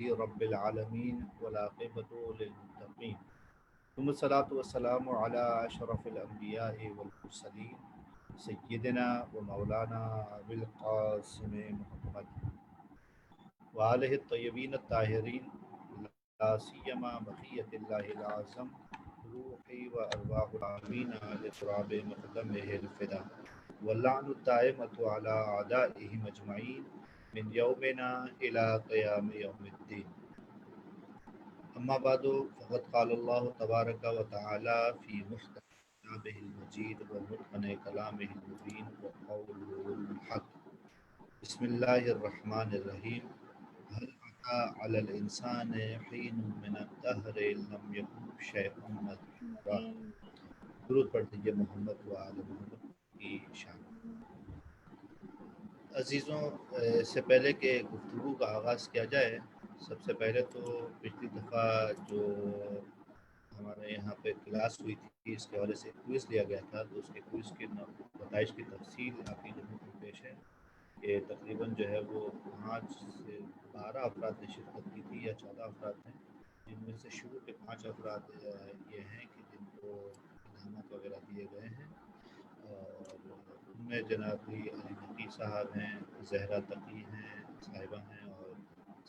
رب العالمین والعاقبۃ للمتقین ثم الصلاۃ والسلام علی اشرف الانبیاء والمرسلین سیدنا و مولانا ابی القاسم محمد وآلہ الطیبین الطاہرین لا سیما بقیۃ اللہ العظم روحی و ارواح العالمین لتراب مقدمہ الفدا واللعن الدائمۃ علی اعدائہم اجمعین من یومنا الی قیام یوم الدین اما بعد فقد قال اللہ تبارک و تعالی فی محکم کتابہ المجید و متقن کلامہ المبین وقول الحق بسم اللہ الرحمن الرحیم هل أتى على الإنسان حين من الدهر لم يكن شيئا مذكورا درود پڑھ دیجیے محمد و آل محمد کی شان۔ عزیزوں، اس سے پہلے کہ گفتگو کا آغاز کیا جائے، سب سے پہلے تو پچھلی دفعہ جو ہمارے یہاں پہ کلاس ہوئی تھی اس کے حوالے سے کوئز لیا گیا تھا، تو اس کے کوئز کی نتائج کی تفصیل آپ کی خدمت میں پیش ہے کہ تقریباً جو ہے وہ 5 سے 12 افراد نے شرکت کی تھی یا 14 افراد ہیں، جن میں سے شروع کے 5 افراد یہ ہیں کہ جن کو انعامات وغیرہ دیے گئے ہیں، اور ان میں جناب علی نقی صاحب ہیں، زہرا تقی ہیں صاحبہ ہیں، اور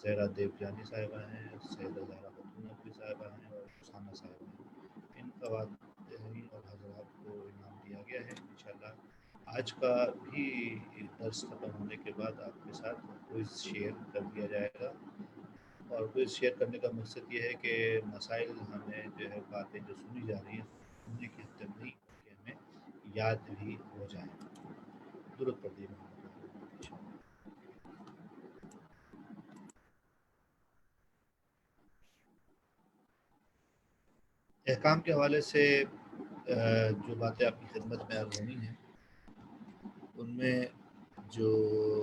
زہرا دیوجانی صاحبہ ہیں، سیدہ زہرا خاتون نقوی صاحبہ ہیں، اور اسامہ صاحبہ ہیں۔ ان خواتین اور حضرات کو انعام دیا گیا ہے۔ انشاءاللہ آج کا بھی درس ختم ہونے کے بعد آپ کے ساتھ کوئز شیئر کر دیا جائے گا، اور کوئز شیئر کرنے کا مقصد یہ ہے کہ مسائل ہمیں جو ہے باتیں جو سنی جا رہی ہیں سننے کی حد تک نہیں کہ ہمیں یاد بھی ہو جائیں۔ درود پڑھ دیجیے محمد۔ احکام کے حوالے سے جو باتیں آپ کی خدمت میں عرض ہونی ہیں، ان میں جو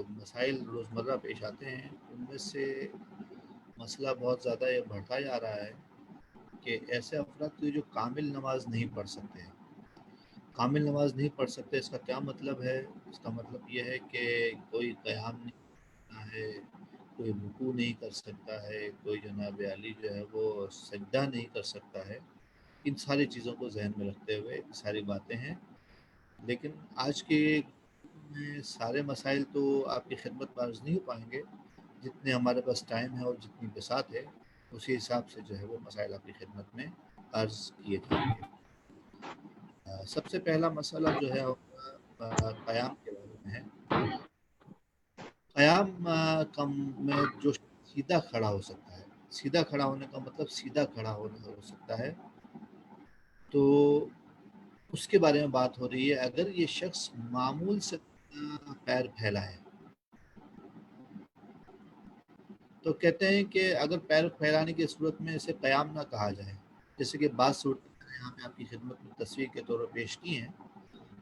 مسائل روزمرہ پیش آتے ہیں ان میں سے مسئلہ بہت زیادہ یہ بڑھتا جا رہا ہے کہ ایسے افراد جو کامل نماز نہیں پڑھ سکتے ہیں۔ کامل نماز نہیں پڑھ سکتے، اس کا کیا مطلب ہے؟ اس کا مطلب یہ ہے کہ کوئی قیام نہیں کرتا ہے، کوئی رکوع نہیں کر سکتا ہے، کوئی جناب علی جو ہے وہ سجدہ نہیں کر سکتا ہے۔ ان ساری چیزوں کو ذہن میں رکھتے ہوئے ساری باتیں ہیں، لیکن آج کے میں سارے مسائل تو آپ کی خدمت میں عرض نہیں ہو پائیں گے، جتنے ہمارے پاس ٹائم ہے اور جتنی بساط ہے اسی حساب سے جو ہے وہ مسائل آپ کی خدمت میں عرض کیے جائیں گے۔ سب سے پہلا مسئلہ جو ہے قیام کے بارے میں ہے۔ قیام میں جو سیدھا کھڑا ہو سکتا ہے، سیدھا کھڑا ہونے کا مطلب سیدھا کھڑا ہونے ہو سکتا ہے، تو اس کے بارے میں بات ہو رہی ہے۔ اگر یہ شخص معمول سے پیر پھیلائے تو کہتے ہیں کہ اگر پیر پھیلانے کی صورت میں اسے قیام نہ کہا جائے، جیسے کہ بعض صورتیں یہاں پہ آپ کی خدمت میں تصویر کے طور پر پیش کی ہیں،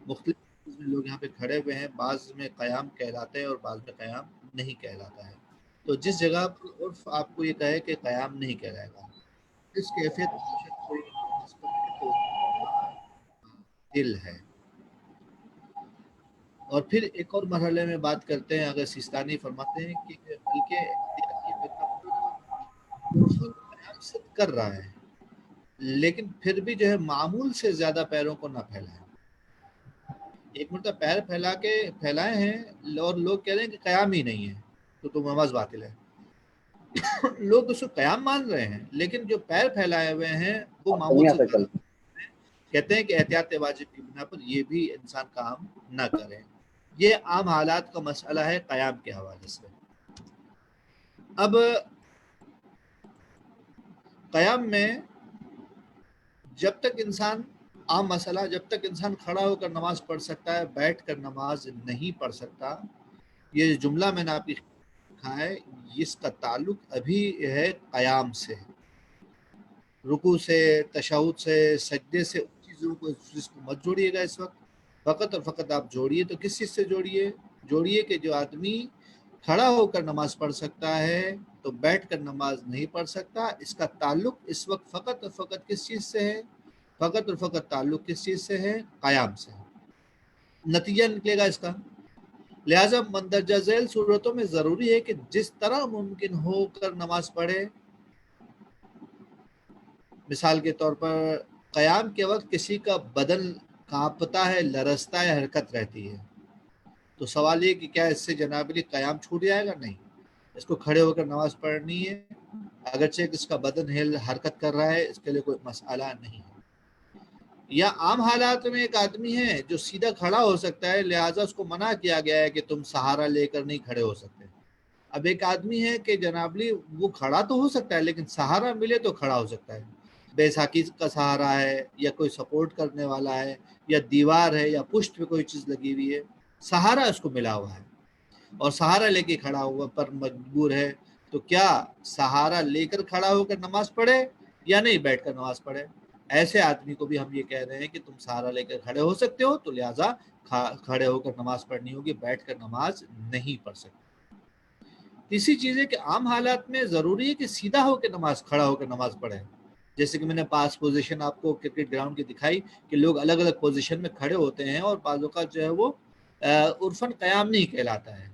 مختلف میں لوگ یہاں پہ کھڑے ہوئے ہیں، بعض میں قیام کہلاتا ہے اور بعض میں قیام نہیں کہلاتا ہے۔ تو جس جگہ پر عرف آپ کو یہ کہے کہ قیام نہیں کہلائے گا، اس کیفیت کوئی نسبت ہے تو دل ہے۔ اور پھر ایک اور مرحلے میں بات کرتے ہیں، اگر سیستانی فرماتے ہیں کہ بلکہ احتیاط کی بنا پر قیام صرف کر رہا ہے، لیکن پھر بھی جو ہے معمول سے زیادہ پیروں کو نہ پھیلائے۔ ایک مرتبہ پیر پھیلائے ہیں اور لوگ کہہ رہے ہیں کہ قیام ہی نہیں ہے تو نماز باطل ہے۔ لوگ اس کو قیام مان رہے ہیں، لیکن جو پیر پھیلائے ہوئے ہیں وہ معمول سے زیادہ کہتے ہیں کہ احتیاط واجب کی بنا پر یہ بھی انسان کام نہ کرے۔ یہ عام حالات کا مسئلہ ہے قیام کے حوالے سے۔ اب قیام میں جب تک انسان عام مسئلہ، جب تک انسان کھڑا ہو کر نماز پڑھ سکتا ہے، بیٹھ کر نماز نہیں پڑھ سکتا۔ یہ جملہ میں نے آپ کی لکھا ہے، اس کا تعلق ابھی ہے قیام سے، رکوع سے، تشہد سے، سجدے سے، ان چیزوں کو جس کو مت جوڑیے گا اس وقت۔ فقط اور فقط آپ جوڑیے تو کس چیز سے جوڑیے کہ جو آدمی کھڑا ہو کر نماز پڑھ سکتا ہے تو بیٹھ کر نماز نہیں پڑھ سکتا۔ اس کا تعلق اس وقت فقط اور فقط کس چیز سے ہے؟ فقط اور فقط تعلق کس چیز سے ہے؟ قیام سے۔ نتیجہ نکلے گا اس کا لہٰذا مندرجہ ذیل صورتوں میں ضروری ہے کہ جس طرح ممکن ہو کر نماز پڑھے. مثال کے طور پر قیام کے وقت کسی کا بدن کانپتا ہے، لرزتا ہے، حرکت رہتی ہے، تو سوال یہ کہ کیا اس سے جناب علی قیام چھوٹ جائے گا؟ نہیں، اس کو کھڑے ہو کر نماز پڑھنی ہے، اگرچہ اس کا بدن حرکت کر رہا ہے، اس کے لیے کوئی مسئلہ نہیں ہے. یا عام حالات میں ایک آدمی ہے جو سیدھا کھڑا ہو سکتا ہے، لہٰذا اس کو منع کیا گیا ہے کہ تم سہارا لے کر نہیں کھڑے ہو سکتے. اب ایک آدمی ہے کہ جناب علی وہ کھڑا تو ہو سکتا ہے لیکن سہارا ملے تو کھڑا ہو سکتا ہے، بیساکھی کا سہارا ہے یا کوئی سپورٹ کرنے والا ہے یا دیوار ہے یا پشت پہ کوئی چیز لگی ہوئی ہے، سہارا اس کو ملا ہوا ہے اور سہارا لے کے کھڑا ہوا پر مجبور ہے، تو کیا سہارا لے کر کھڑا ہو کر نماز پڑھے یا نہیں بیٹھ کر نماز پڑھے؟ ایسے آدمی کو بھی ہم یہ کہہ رہے ہیں کہ تم سہارا لے کر کھڑے ہو سکتے ہو، تو لہٰذا کھڑے ہو کر نماز پڑھنی ہوگی، بیٹھ کر نماز نہیں پڑھ سکتے. تیسری چیز ہے کہ عام حالات میں ضروری ہے کہ سیدھا ہو کے کھڑا ہو کر نماز پڑھے. جیسے کہ میں نے پاس پوزیشن آپ کو کرکٹ گراؤنڈ کی دکھائی کہ لوگ الگ الگ پوزیشن میں کھڑے ہوتے ہیں اور بعض اوقات جو ہے وہ عرفاً قیام نہیں کہلاتا ہے.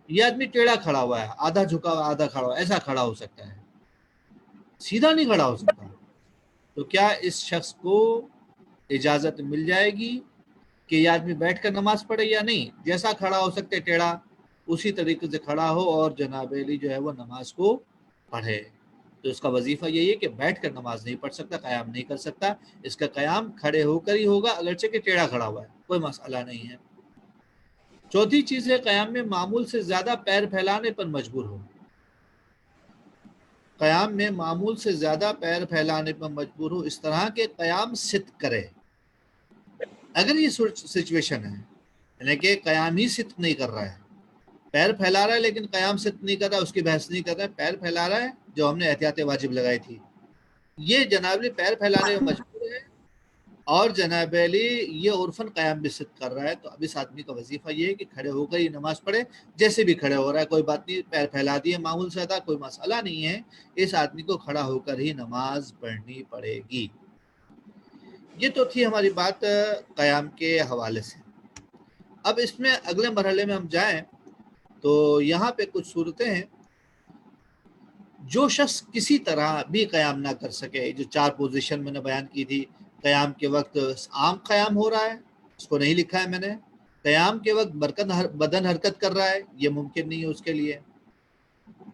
یہ آدمی ٹیڑھا کھڑا ہوا ہے، آدھا جھکا ہوا آدھا کھڑا ہوا، ایسا کھڑا ہو سکتا ہے، سیدھا نہیں کھڑا ہو سکتا. تو کیا اس شخص کو اجازت مل جائے گی کہ یہ آدمی بیٹھ کر نماز پڑھے یا نہیں؟ جیسا کھڑا ہو سکتے ٹیڑھا اسی طریقے سے کھڑا ہو اور جناب علی جو ہے وہ نماز کو پڑھے. تو اس کا وظیفہ یہی ہے کہ بیٹھ کر نماز نہیں پڑھ سکتا، قیام نہیں کر سکتا، اس کا قیام کھڑے ہو کر ہی ہوگا، اگرچہ کہ ٹیڑھا کھڑا ہوا ہے، کوئی مسئلہ نہیں ہے. چوتھی چیز ہے قیام میں معمول سے زیادہ پیر پھیلانے پر مجبور ہو. قیام میں معمول سے زیادہ پیر پھیلانے پر مجبور ہو، اس طرح کے قیام ست کرے. اگر یہ سچویشن ہے یعنی کہ قیام ہی ست نہیں کر رہا ہے، پیر پھیلا رہا ہے لیکن قیام ست نہیں کر رہا ہے، اس کی بحث نہیں کر رہا ہے، پیر پھیلا رہا ہے جو ہم نے احتیاط واجب لگائی تھی، یہ جناب علی پیر پھیلانے میں مجبور ہے اور جناب علی یہ عرفاً قیام بھی ست کر رہا ہے. تو اب اس آدمی کا وظیفہ یہ ہے کہ کھڑے ہو کر ہی نماز پڑھے، جیسے بھی کھڑے ہو رہا ہے کوئی بات نہیں، پیر پھیلا دیے معمول سے کوئی مسئلہ نہیں ہے، اس آدمی کو کھڑا ہو کر ہی نماز پڑھنی پڑے گی. یہ تو تھی ہماری بات قیام کے حوالے سے. اب اس میں اگلے مرحلے میں ہم جائیں تو یہاں پہ کچھ صورتیں ہیں. جو شخص کسی طرح بھی قیام نہ کر سکے، جو 4 پوزیشن میں نے بیان کی تھی، قیام کے وقت عام قیام ہو رہا ہے، اس کو نہیں لکھا ہے میں نے، قیام کے وقت بدن حرکت کر رہا ہے، یہ ممکن نہیں ہے اس کے لیے،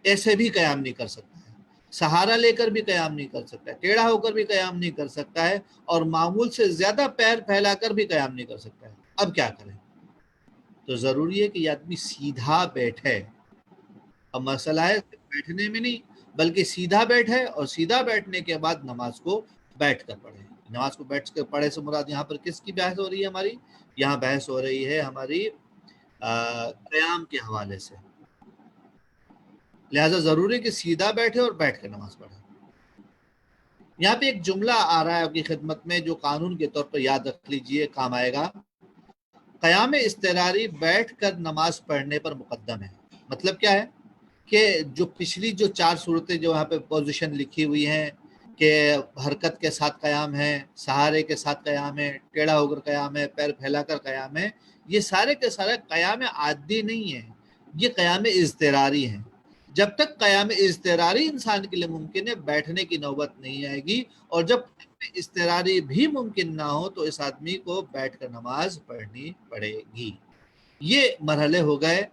ایسے بھی قیام نہیں کر سکتا ہے، سہارا لے کر بھی قیام نہیں کر سکتا ہے، ٹیڑھا ہو کر بھی قیام نہیں کر سکتا ہے، اور معمول سے زیادہ پیر پھیلا کر بھی قیام نہیں کر سکتا ہے. اب کیا کریں؟ تو ضروری ہے کہ یہ آدمی سیدھا بیٹھے. اب مسئلہ ہے بیٹھنے میں نہیں بلکہ سیدھا بیٹھے، اور سیدھا بیٹھنے کے بعد نماز کو بیٹھ کر پڑھے. نماز کو بیٹھ کر پڑھے سے مراد یہاں پر کس کی بحث ہو رہی ہے؟ ہماری یہاں بحث ہو رہی ہے ہماری قیام کے حوالے سے. لہذا ضروری ہے کہ سیدھا بیٹھے اور بیٹھ کر نماز پڑھے. یہاں پہ ایک جملہ آ رہا ہے آپ کی خدمت میں جو قانون کے طور پر یاد رکھ لیجئے، کام آئے گا. قیام اضطراری بیٹھ کر نماز پڑھنے پر مقدم ہے. مطلب کیا ہے کہ جو پچھلی 4 صورتیں جو یہاں پہ پوزیشن لکھی ہوئی ہیں کہ حرکت کے ساتھ قیام ہے، سہارے کے ساتھ قیام ہے، ٹیڑھا ہو کر قیام ہے، پیر پھیلا کر قیام ہے، یہ سارے کے سارے قیام عادی نہیں ہیں، یہ قیام اضطراری ہیں. جب تک قیام اضطراری انسان کے لیے ممکن ہے، بیٹھنے کی نوبت نہیں آئے گی، اور جب اضطراری بھی ممکن نہ ہو تو اس آدمی کو بیٹھ کر نماز پڑھنی پڑے گی. یہ مرحلے ہو گئے.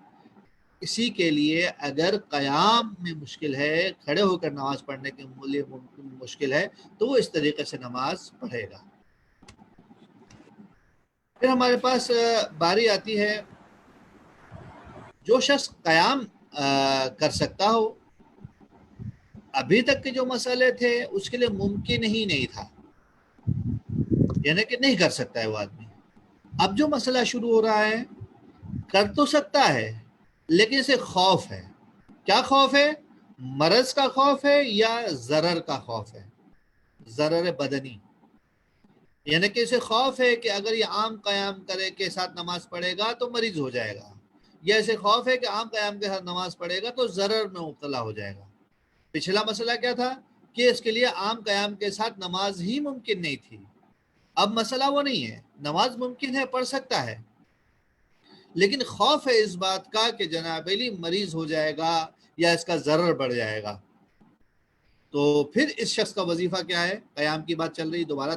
اسی کے لیے اگر قیام میں مشکل ہے، کھڑے ہو کر نماز پڑھنے کے لیے مشکل ہے، تو وہ اس طریقے سے نماز پڑھے گا. پھر ہمارے پاس باری آتی ہے جو شخص قیام کر سکتا ہو، ابھی تک کے جو مسئلے تھے اس کے لیے ممکن ہی نہیں تھا، یعنی کہ نہیں کر سکتا ہے وہ آدمی. اب جو مسئلہ شروع ہو رہا ہے، کر تو سکتا ہے لیکن اسے خوف ہے. کیا خوف ہے؟ مرض کا خوف ہے یا ضرر کا خوف ہے؟ ضرر بدنی، یعنی کہ اسے خوف ہے کہ اگر یہ عام قیام کرے کے ساتھ نماز پڑھے گا تو مریض ہو جائے گا، یا اسے خوف ہے کہ عام قیام کے ساتھ نماز پڑھے گا تو ضرر میں مبتلا ہو جائے گا. پچھلا مسئلہ کیا تھا کہ اس کے لیے عام قیام کے ساتھ نماز ہی ممکن نہیں تھی. اب مسئلہ وہ نہیں ہے، نماز ممکن ہے، پڑھ سکتا ہے، لیکن خوف ہے اس بات کا کہ جناب علی مریض ہو جائے گا یا اس کا ضرر بڑھ جائے گا، تو پھر اس شخص کا وظیفہ کیا ہے؟ قیام کی بات چل رہی دوبارہ،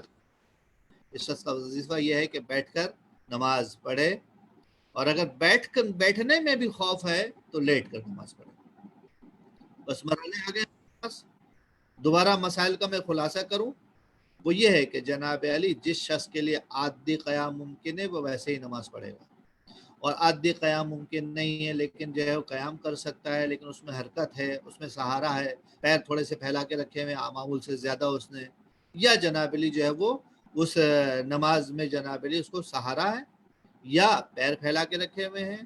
اس شخص کا وظیفہ یہ ہے کہ بیٹھ کر نماز پڑھے، اور اگر بیٹھنے میں بھی خوف ہے تو لیٹ کر نماز پڑھے۔ بس مرحلے آ گئے۔ دوبارہ مسائل کا میں خلاصہ کروں، وہ یہ ہے کہ جناب علی جس شخص کے لیے عادی قیام ممکن ہے وہ ویسے ہی نماز پڑھے گا، اور عادی قیام ممکن نہیں ہے لیکن جو ہے وہ قیام کر سکتا ہے، لیکن اس میں حرکت ہے، اس میں سہارا ہے، پیر تھوڑے سے پھیلا کے رکھے ہوئے معمول سے زیادہ اس نے، یا جناب علی جو ہے وہ اس نماز میں جناب علی اس کو سہارا ہے، یا پیر پھیلا کے رکھے ہوئے ہیں،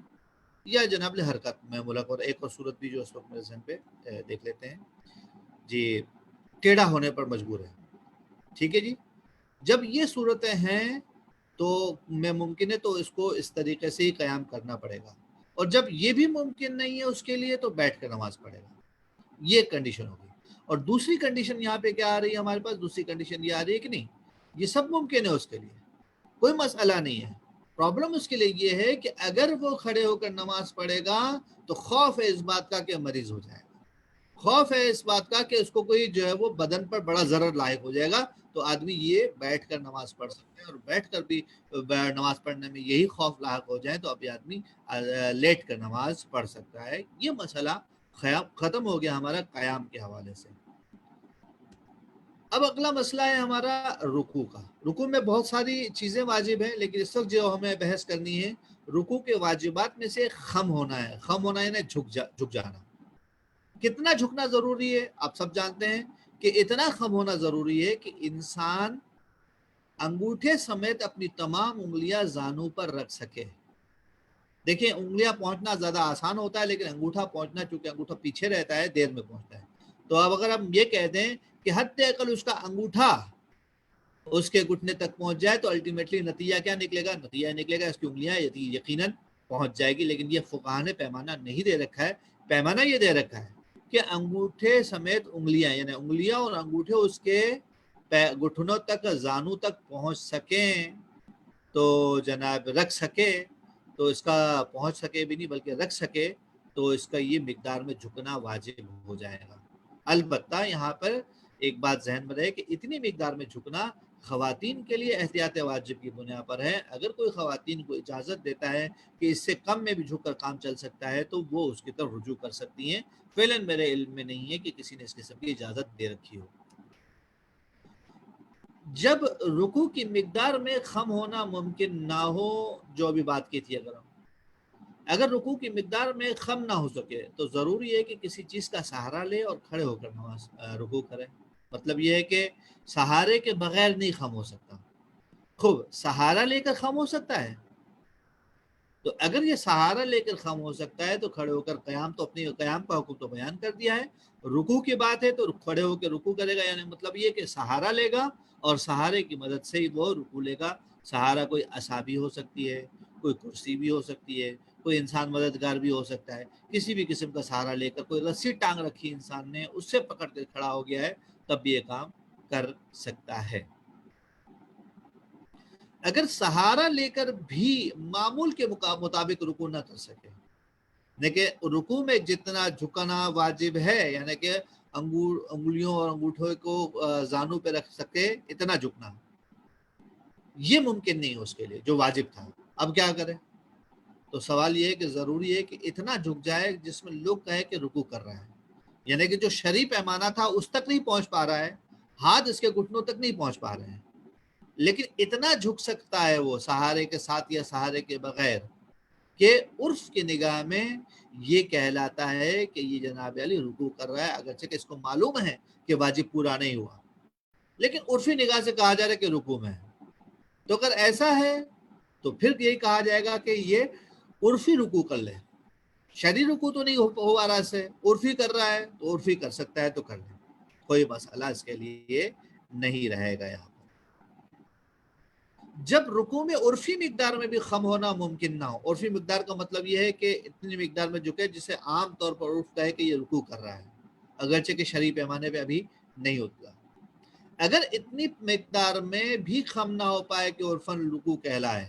یا جناب علی حرکت میں ملک، اور ایک اور صورت بھی جو اس وقت میرے ذہن پہ دیکھ لیتے ہیں جی، ٹیڑھا ہونے پر مجبور ہے۔ ٹھیک ہے جی، جب یہ صورتیں ہیں تو میں ممکن ہے تو اس کو اس طریقے سے ہی قیام کرنا پڑے گا، اور جب یہ بھی ممکن نہیں ہے اس کے لیے تو بیٹھ کر نماز پڑھے گا، یہ کنڈیشن ہوگی۔ اور دوسری کنڈیشن یہاں پہ کیا آ رہی ہے ہمارے پاس؟ دوسری کنڈیشن یہ آ رہی ہے کہ نہیں، یہ سب ممکن ہے اس کے لیے، کوئی مسئلہ نہیں ہے، پرابلم اس کے لیے یہ ہے کہ اگر وہ کھڑے ہو کر نماز پڑھے گا تو خوف ہے اس بات کا کہ مریض ہو جائے گا، خوف ہے اس بات کا کہ اس کو کوئی جو ہے وہ بدن پر بڑا ضرر لاحق ہو جائے گا، تو آدمی یہ بیٹھ کر نماز پڑھ سکتے ہیں، اور بیٹھ کر بھی نماز پڑھنے میں یہی خوف لاحق ہو جائے تو ابھی آدمی لیٹ کر نماز پڑھ سکتا ہے۔ یہ مسئلہ ختم ہو گیا ہمارا قیام کے حوالے سے۔ اب اگلا مسئلہ ہے ہمارا رکوع کا۔ رکوع میں بہت ساری چیزیں واجب ہیں، لیکن اس وقت جو ہمیں بحث کرنی ہے رکوع کے واجبات میں سے خم ہونا ہے۔ خم ہونا یعنی جھک جانا۔ کتنا جھکنا ضروری ہے؟ آپ سب جانتے ہیں کہ اتنا خم ہونا ضروری ہے کہ انسان انگوٹھے سمیت اپنی تمام انگلیاں زانوں پر رکھ سکے۔ دیکھیں انگلیاں پہنچنا زیادہ آسان ہوتا ہے، لیکن انگوٹھا پہنچنا، چونکہ انگوٹھا پیچھے رہتا ہے، دیر میں پہنچتا ہے۔ تو اب اگر ہم یہ کہہ دیں کہ حتی اقل اس کا انگوٹھا اس کے گھٹنے تک پہنچ جائے تو الٹیمیٹلی نتیجہ کیا نکلے گا؟ نتیجہ نکلے گا اس کی انگلیاں یقیناً پہنچ جائے گی، لیکن یہ فقہا نے پیمانہ نہیں دے رکھا ہے۔ پیمانہ یہ دے رکھا ہے کہ انگوٹھے سمیت انگلیاں، یعنی انگلیاں اور انگوٹھے اس کے گھٹنوں تک، زانوں تک پہنچ سکیں تو جناب رکھ سکے، تو اس کا پہنچ سکے بھی نہیں بلکہ رکھ سکے تو اس کا یہ مقدار میں جھکنا واجب ہو جائے گا۔ البتہ یہاں پر ایک بات ذہن میں رہے کہ اتنی مقدار میں جھکنا خواتین کے لیے احتیاط واجب کی بنیاد پر ہے۔ اگر کوئی خواتین کو اجازت دیتا ہے کہ اس سے کم میں بھی جھک کر کام چل سکتا ہے تو وہ اس کی طرف رجوع کر سکتی ہیں۔ فعلاً میرے علم میں نہیں ہے کہ کسی نے اس قسم کی اجازت دے رکھی ہو۔ جب رکوع کی مقدار میں خم ہونا ممکن نہ ہو، جو ابھی بات کی تھی، اگر رکوع کی مقدار میں خم نہ ہو سکے تو ضروری ہے کہ کسی چیز کا سہارا لے اور کھڑے ہو کر نماز رکوع کرے۔ مطلب یہ ہے کہ سہارے کے بغیر نہیں خم ہو سکتا۔ خوب سہارا لے کر خم ہو سکتا ہے، تو اگر یہ سہارا لے کر خم ہو سکتا ہے تو کھڑے ہو کر قیام، تو اپنی قیام کا حکم تو بیان کر دیا ہے۔ رکوع کی بات ہے تو کھڑے ہو کے رکوع کرے گا، یعنی مطلب یہ کہ سہارا لے گا اور سہارے کی مدد سے ہی وہ رکوع لے گا۔ سہارا کوئی عصا بھی ہو سکتی ہے، کوئی کرسی بھی ہو سکتی ہے، کوئی انسان مددگار بھی ہو سکتا ہے، کسی بھی قسم کا سہارا لے کر، کوئی رسی ٹانگ رکھی انسان نے اس سے پکڑ کے کھڑا ہو گیا ہے تب بھی یہ کام کر سکتا ہے۔ اگر سہارا لے کر بھی معمول کے مطابق رکوع نہ کر سکے، دیکھیں رکوع میں جتنا جھکنا واجب ہے، یعنی کہ انگلیوں اور انگوٹھوں کو زانوں پہ رکھ سکے اتنا جھکنا، یہ ممکن نہیں اس کے لیے جو واجب تھا۔ اب کیا کرے؟ تو سوال یہ ہے کہ ضروری ہے کہ اتنا جھک جائے جس میں لوگ کہے کہ رکوع کر رہا ہے، یعنی کہ جو شرعی پیمانہ تھا اس تک نہیں پہنچ پا رہا ہے، ہاتھ اس کے گھٹنوں تک نہیں پہنچ پا رہے ہیں، لیکن اتنا جھک سکتا ہے وہ سہارے کے ساتھ یا سہارے کے بغیر کہ عرف کی نگاہ میں یہ کہلاتا ہے کہ یہ جناب علی رکوع کر رہا ہے، اگرچہ کہ اس کو معلوم ہے کہ واجب پورا نہیں ہوا، لیکن عرفی نگاہ سے کہا جا رہا ہے کہ رکوع میں ہے۔ تو اگر ایسا ہے تو پھر یہی کہا جائے گا کہ یہ عرفی رکوع کر لے، شرعی رکوع تو نہیں ہو رہا ہے، سے عرفی کر رہا ہے تو عرفی کر سکتا ہے تو کر لے، کوئی مسئلہ اس کے لیے نہیں رہے گا۔ یہاں جب رکوع میں عرفی مقدار میں بھی خم ہونا ممکن نہ ہو، عرفی مقدار کا مطلب یہ ہے کہ اتنی مقدار میں جھکے جسے عام طور پر عرف کہے کہ یہ رکوع کر رہا ہے، اگرچہ کہ شرعی پیمانے پہ ابھی نہیں ہوتا۔ اگر اتنی مقدار میں بھی خم نہ ہو پائے کہ عرفاً رکوع کہلائے،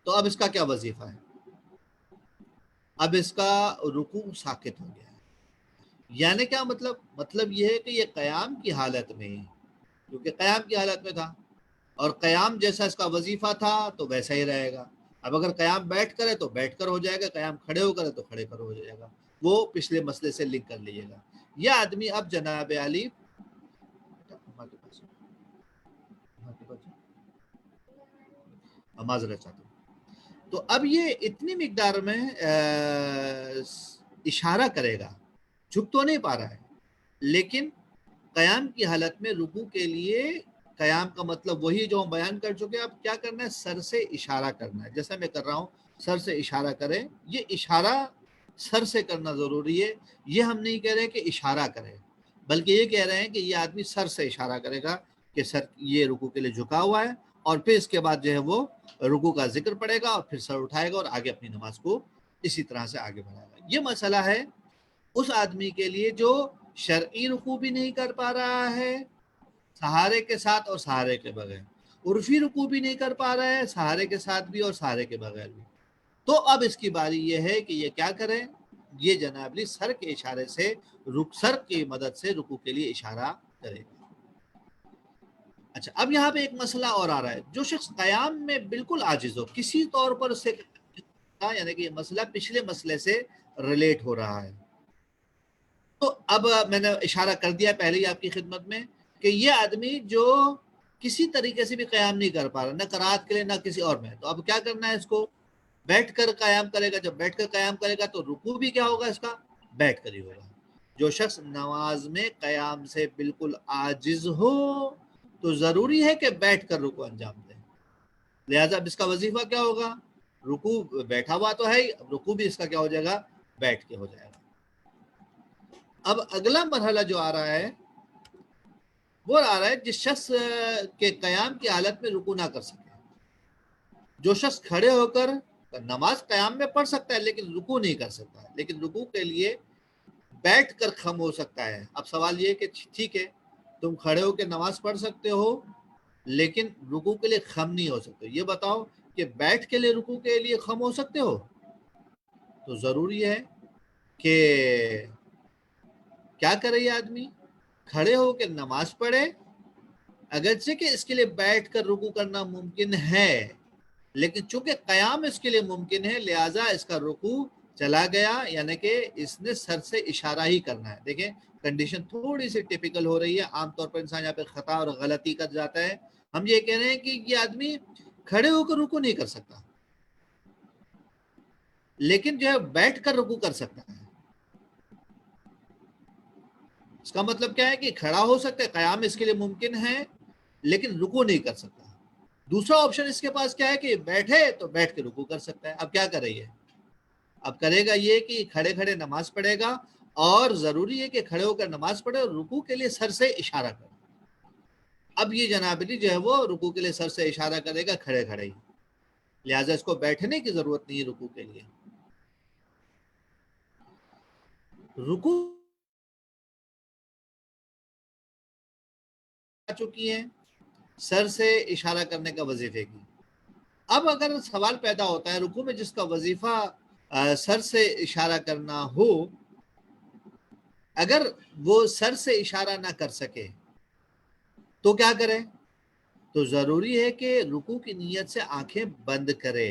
تو اب اس کا کیا وظیفہ ہے؟ اب اس کا رکوع ساکت ہو گیا ہے. یعنی کیا مطلب یہ ہے کہ یہ قیام کی حالت میں، کیونکہ قیام کی حالت میں تھا اور قیام جیسا اس کا وظیفہ تھا تو ویسا ہی رہے گا. اب اگر قیام بیٹھ کرے تو بیٹھ کر ہو جائے گا، قیام کھڑے ہو کرے تو کھڑے کر ہو جائے گا. وہ پچھلے مسئلے سے لنک کر لیجیے گا. یہ آدمی اب جناب علی معذرت چاہتا ہوں. تو اب یہ اتنی مقدار میں اشارہ کرے گا، جھک تو نہیں پا رہا ہے، لیکن قیام کی حالت میں رکوع کے لیے قیام کا مطلب وہی جو ہم بیان کر چکے. اب کیا کرنا ہے؟ سر سے اشارہ کرنا ہے، جیسا میں کر رہا ہوں سر سے اشارہ کریں. یہ اشارہ سر سے کرنا ضروری ہے. یہ ہم نہیں کہہ رہے کہ اشارہ کرے، بلکہ یہ کہہ رہے ہیں کہ یہ آدمی سر سے اشارہ کرے گا کہ سر یہ رکوع کے لیے جھکا ہوا ہے، اور پھر اس کے بعد جو ہے وہ رکوع کا ذکر پڑے گا اور پھر سر اٹھائے گا اور آگے اپنی نماز کو اسی طرح سے آگے بڑھائے گا. یہ مسئلہ ہے اس آدمی کے لیے جو شرعی رکوع بھی نہیں کر پا رہا ہے سہارے کے ساتھ اور سہارے کے بغیر، عرفی رکوع بھی نہیں کر پا رہا ہے سہارے کے ساتھ بھی اور سہارے کے بغیر بھی. تو اب اس کی باری یہ ہے کہ یہ کیا کرے؟ یہ جناب علی سر کے اشارے سے سر کی مدد سے رکوع کے لیے اشارہ کرے. اچھا، اب یہاں پہ ایک مسئلہ اور آ رہا ہے. جو شخص قیام میں بالکل عاجز ہو، کسی طور پر اسے، یعنی کہ یہ مسئلہ پچھلے مسئلے سے ریلیٹ ہو رہا ہے. تو اب میں نے اشارہ کر دیا پہلے ہی آپ کی خدمت میں کہ یہ آدمی جو کسی طریقے سے بھی قیام نہیں کر پا رہا، نہ قرات کے لیے نہ کسی اور میں، تو اب کیا کرنا ہے؟ اس کو بیٹھ کر قیام کرے گا. جب بیٹھ کر قیام کرے گا تو رکوع بھی کیا ہوگا؟ اس کا بیٹھ کر ہی ہوگا. جو شخص نماز میں قیام سے بالکل عاجز ہو تو ضروری ہے کہ بیٹھ کر رکوع انجام دے. لہٰذا اب اس کا وظیفہ کیا ہوگا؟ رکوع بیٹھا ہوا تو ہے ہی، رکوع بھی اس کا کیا ہو جائے گا؟ بیٹھ کے ہو جائے گا. اب اگلا مرحلہ جو آ رہا ہے وہ آ رہا ہے جس شخص کے قیام کی حالت میں رکوع نہ کر سکے. جو شخص کھڑے ہو کر نماز قیام میں پڑھ سکتا ہے لیکن رکوع نہیں کر سکتا، لیکن رکوع کے لیے بیٹھ کر خم ہو سکتا ہے. اب سوال یہ کہ ٹھیک ہے تم کھڑے ہو کے نماز پڑھ سکتے ہو لیکن رکوع کے لیے خم نہیں ہو سکتے. یہ بتاؤ کہ بیٹھ کے لیے رکوع کے لیے خم ہو سکتے ہو؟ تو ضروری ہے کہ کیا کرے یہ آدمی؟ کھڑے ہو کے نماز پڑھے، اگرچہ کہ اس کے لیے بیٹھ کر رکوع کرنا ممکن ہے، لیکن چونکہ قیام اس کے لیے ممکن ہے لہٰذا اس کا رکوع چلا گیا، یعنی کہ اس نے سر سے اشارہ ہی کرنا ہے. دیکھیں کنڈیشن تھوڑی سی ٹیپیکل ہو رہی ہے. عام طور پر انسان یہاں پہ خطا اور غلطی کر جاتا ہے. ہم یہ کہہ رہے ہیں کہ یہ آدمی کھڑے ہو کر رکوع نہیں کر سکتا لیکن جو ہے بیٹھ کر رکوع کر سکتا ہے. اس کا مطلب کیا ہے کہ کھڑا ہو سکتا ہے، قیام اس کے لیے ممکن ہے لیکن رکوع نہیں کر سکتا. دوسرا آپشن اس کے پاس کیا ہے کہ بیٹھے تو بیٹھ کے رکوع کر سکتا ہے. اب کیا کرے یہ؟ اب کرے گا یہ کہ کھڑے کھڑے نماز پڑھے گا، اور ضروری ہے کہ کھڑے ہو کر نماز پڑھے اور رکوع کے لیے سر سے اشارہ کرے. اب یہ جناب علی جو ہے وہ رکوع کے لیے سر سے اشارہ کرے گا کھڑے کھڑے ہی، لہٰذا اس کو بیٹھنے کی ضرورت نہیں ہے رکوع کے لیے. رکوع آ چکی ہیں سر سے اشارہ کرنے کا وظیفے کی. اب اگر سوال پیدا ہوتا ہے رکوع میں جس کا وظیفہ سر سے اشارہ کرنا ہو، اگر وہ سر سے اشارہ نہ کر سکے تو کیا کرے؟ تو ضروری ہے کہ رکوع کی نیت سے آنکھیں بند کرے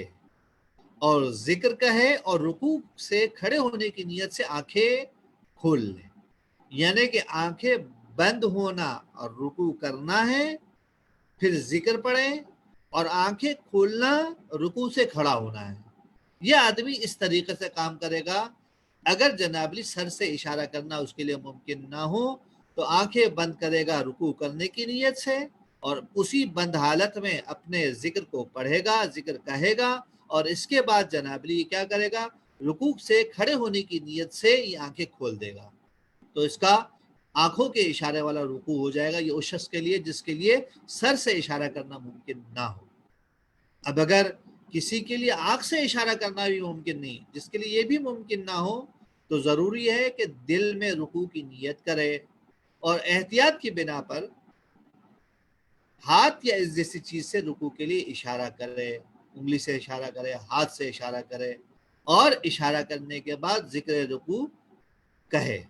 اور ذکر کہے اور رکوع سے کھڑے ہونے کی نیت سے آنکھیں کھول لے. یعنی کہ آنکھیں بند ہونا اور رکوع کرنا ہے، پھر ذکر پڑھے اور آنکھیں کھولنا رکوع سے کھڑا ہونا ہے. یہ آدمی اس طریقے سے کام کرے گا. اگر جنابلی سر سے اشارہ کرنا اس کے لیے ممکن نہ ہو تو آنکھیں بند کرے گا رکوع کرنے کی نیت سے، اور اسی بند حالت میں اپنے ذکر کو پڑھے گا، ذکر کہے گا، اور اس کے بعد جنابلی کیا کرے گا؟ رکوع سے کھڑے ہونے کی نیت سے یہ آنکھیں کھول دے گا. تو اس کا آنکھوں کے اشارے والا رکوع ہو جائے گا. یہ اس شخص کے لیے جس کے لیے سر سے اشارہ کرنا ممکن نہ ہو. اب اگر کسی کے لیے آنکھ سے اشارہ کرنا بھی ممکن نہیں، جس کے لیے یہ بھی ممکن نہ ہو، تو ضروری ہے کہ دل میں رکوع کی نیت کرے اور احتیاط کی بنا پر ہاتھ یا اس جیسی چیز سے رکوع کے لیے اشارہ کرے، انگلی سے اشارہ کرے، ہاتھ سے اشارہ کرے، اور اشارہ کرنے کے بعد ذکر رکوع کہے۔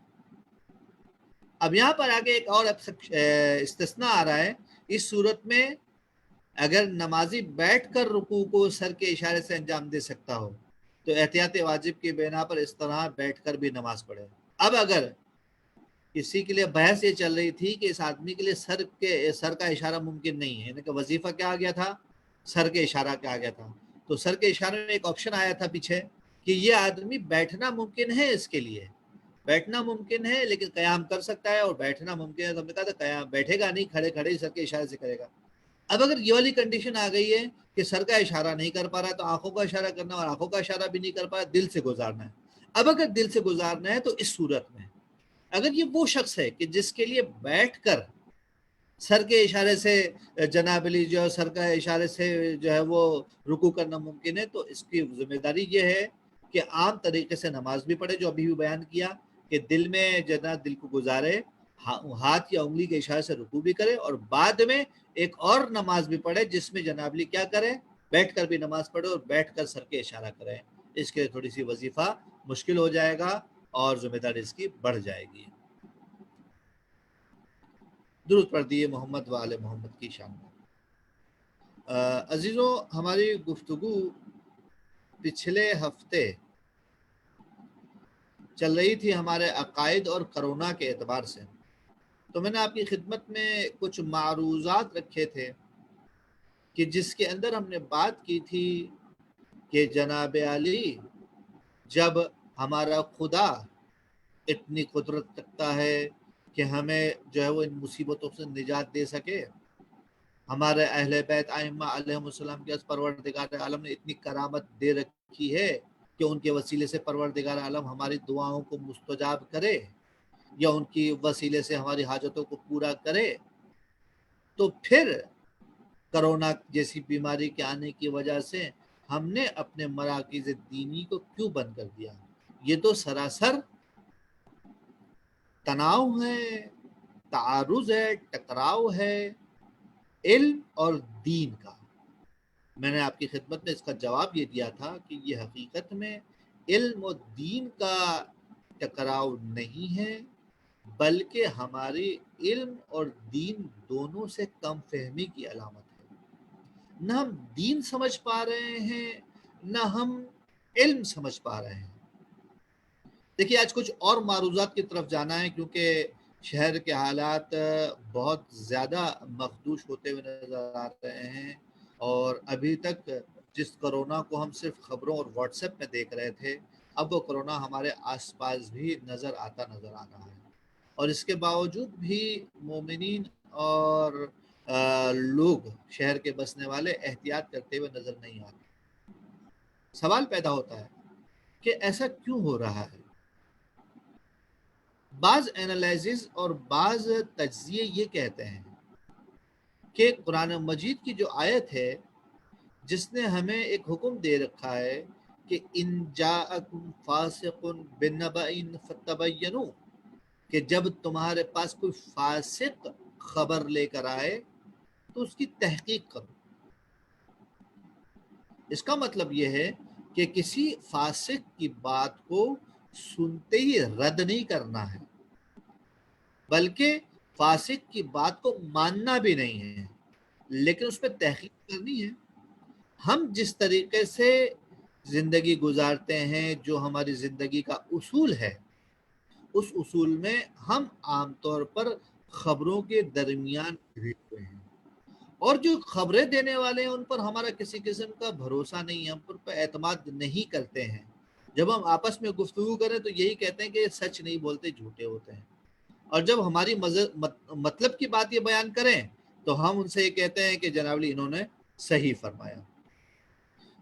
اب یہاں پر آگے ایک اور استثناء آ رہا ہے، اس صورت میں اگر نمازی بیٹھ کر رکوع کو سر کے اشارے سے انجام دے سکتا ہو تو احتیاط واجب کی بنا پر اس طرح بیٹھ کر بھی نماز پڑھے۔ اب اگر کسی کے لیے بحث یہ چل رہی تھی کہ اس آدمی کے لیے سر کا اشارہ ممکن نہیں ہے، یعنی کہ وظیفہ کیا آ گیا تھا، سر کے اشارہ کیا آ گیا تھا، تو سر کے اشارے میں ایک آپشن آیا تھا پیچھے کہ یہ آدمی بیٹھنا ممکن ہے، اس کے لیے بیٹھنا ممکن ہے لیکن قیام کر سکتا ہے، اور بیٹھنا ممکن ہے تو ہم نے کہا تھا قیام بیٹھے گا نہیں، کھڑے کھڑے ہی سر کے اشارے سے کرے گا۔ اب اگر یہ والی کنڈیشن آ گئی ہے کہ سر کا اشارہ نہیں کر پا رہا ہے تو آنکھوں کا اشارہ کرنا، اور آنکھوں کا اشارہ بھی نہیں کر پا رہا، دل سے گزارنا ہے۔ اب اگر دل سے گزارنا ہے تو اس صورت میں اگر یہ وہ شخص ہے کہ جس کے لیے بیٹھ کر سر کے اشارے سے جناب علی جو سر کا اشارے سے جو ہے وہ رکوع کرنا ممکن ہے، تو اس کی ذمہ داری یہ ہے کہ عام طریقے سے نماز بھی پڑھے، جو ابھی بھی بیان کیا کہ دل میں جناب دل کو گزارے، ہاتھ یا انگلی کے اشارے سے رکوع بھی کرے، اور بعد میں ایک اور نماز بھی پڑھے جس میں جناب علی کیا کرے، بیٹھ کر بھی نماز پڑھے اور بیٹھ کر سر کے اشارہ کرے۔ اس کے تھوڑی سی وظیفہ مشکل ہو جائے گا اور ذمہ داری اس کی بڑھ جائے گی۔ درود پڑھ دیے محمد و آل محمد کی شان میں۔ عزیزوں، ہماری گفتگو پچھلے ہفتے چل رہی تھی ہمارے عقائد اور کرونا کے اعتبار سے، تو میں نے آپ کی خدمت میں کچھ معروضات رکھے تھے کہ جس کے اندر ہم نے بات کی تھی کہ جناب علی جب ہمارا خدا اتنی قدرت رکھتا ہے کہ ہمیں جو ہے وہ ان مصیبتوں سے نجات دے سکے، ہمارے اہل بیت ائمہ علیہم السلام کے پروردگار عالم نے اتنی کرامت دے رکھی ہے کہ ان کے وسیلے سے پروردگار عالم ہماری دعاؤں کو مستجاب کرے یا ان کی وسیلے سے ہماری حاجتوں کو پورا کرے، تو پھر کرونا جیسی بیماری کے آنے کی وجہ سے ہم نے اپنے مراکز دینی کو کیوں بند کر دیا؟ یہ تو سراسر تناؤ ہے، تعارض ہے، ٹکراؤ ہے علم اور دین کا۔ میں نے آپ کی خدمت میں اس کا جواب یہ دیا تھا کہ یہ حقیقت میں علم اور دین کا ٹکراؤ نہیں ہے، بلکہ ہماری علم اور دین دونوں سے کم فہمی کی علامت ہے۔ نہ ہم دین سمجھ پا رہے ہیں، نہ ہم علم سمجھ پا رہے ہیں۔ دیکھیے آج کچھ اور معروضات کی طرف جانا ہے، کیونکہ شہر کے حالات بہت زیادہ مخدوش ہوتے ہوئے نظر آ رہے ہیں، اور ابھی تک جس کرونا کو ہم صرف خبروں اور واٹس ایپ میں دیکھ رہے تھے، اب وہ کرونا ہمارے آس پاس بھی نظر آ رہا ہے، اور اس کے باوجود بھی مومنین اور لوگ شہر کے بسنے والے احتیاط کرتے ہوئے نظر نہیں آتے۔ سوال پیدا ہوتا ہے کہ ایسا کیوں ہو رہا ہے؟ بعض اینالائزز اور بعض تجزیے یہ کہتے ہیں کہ قرآن مجید کی جو آیت ہے جس نے ہمیں ایک حکم دے رکھا ہے کہ ان جاءکم فاسق بنبأ فتبینوا، کہ جب تمہارے پاس کوئی فاسق خبر لے کر آئے تو اس کی تحقیق کرو۔ اس کا مطلب یہ ہے کہ کسی فاسق کی بات کو سنتے ہی رد نہیں کرنا ہے، بلکہ فاسق کی بات کو ماننا بھی نہیں ہے، لیکن اس پہ تحقیق کرنی ہے۔ ہم جس طریقے سے زندگی گزارتے ہیں، جو ہماری زندگی کا اصول ہے، اس اصول میں ہم عام طور پر خبروں کے درمیان گھرے ہوئے ہیں، اور جو خبریں دینے والے ہیں ان پر ہمارا کسی قسم کا بھروسہ نہیں ہے، ہم پر اعتماد نہیں کرتے ہیں۔ جب ہم آپس میں گفتگو کریں تو یہی کہتے ہیں کہ سچ نہیں بولتے، جھوٹے ہوتے ہیں، اور جب ہماری مطلب کی بات یہ بیان کریں تو ہم ان سے یہ کہتے ہیں کہ جناب علی انہوں نے صحیح فرمایا۔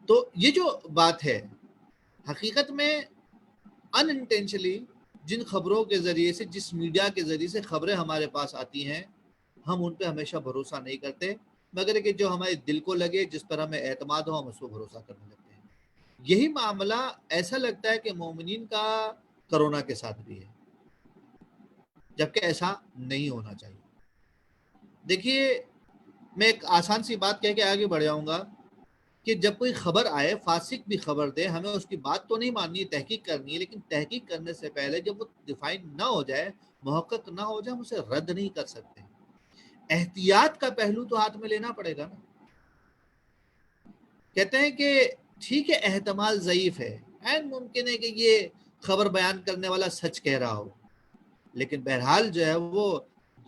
تو یہ جو بات ہے حقیقت میں ان انٹینشنلی جن خبروں کے ذریعے سے، جس میڈیا کے ذریعے سے خبریں ہمارے پاس آتی ہیں، ہم ان پہ ہمیشہ بھروسہ نہیں کرتے، مگر کہ جو ہمارے دل کو لگے، جس پر ہمیں اعتماد ہو، ہم اس کو بھروسہ کرنے لگتے ہیں۔ یہی معاملہ ایسا لگتا ہے کہ مومنین کا کرونا کے ساتھ بھی ہے، جبکہ ایسا نہیں ہونا چاہیے۔ دیکھیے میں ایک آسان سی بات کہہ کے آگے بڑھ جاؤں گا کہ جب کوئی خبر آئے، فاسق بھی خبر دے، ہمیں اس کی بات تو نہیں ماننی ہے، تحقیق کرنی ہے، لیکن تحقیق کرنے سے پہلے جب وہ ڈیفائن نہ ہو جائے، محقق نہ ہو جائے، ہم اسے رد نہیں کر سکتے۔ احتیاط کا پہلو تو ہاتھ میں لینا پڑے گا نا۔ کہتے ہیں کہ ٹھیک ہے احتمال ضعیف ہے، ممکن ہے کہ یہ خبر بیان کرنے والا سچ کہہ رہا ہو، لیکن بہرحال جو ہے وہ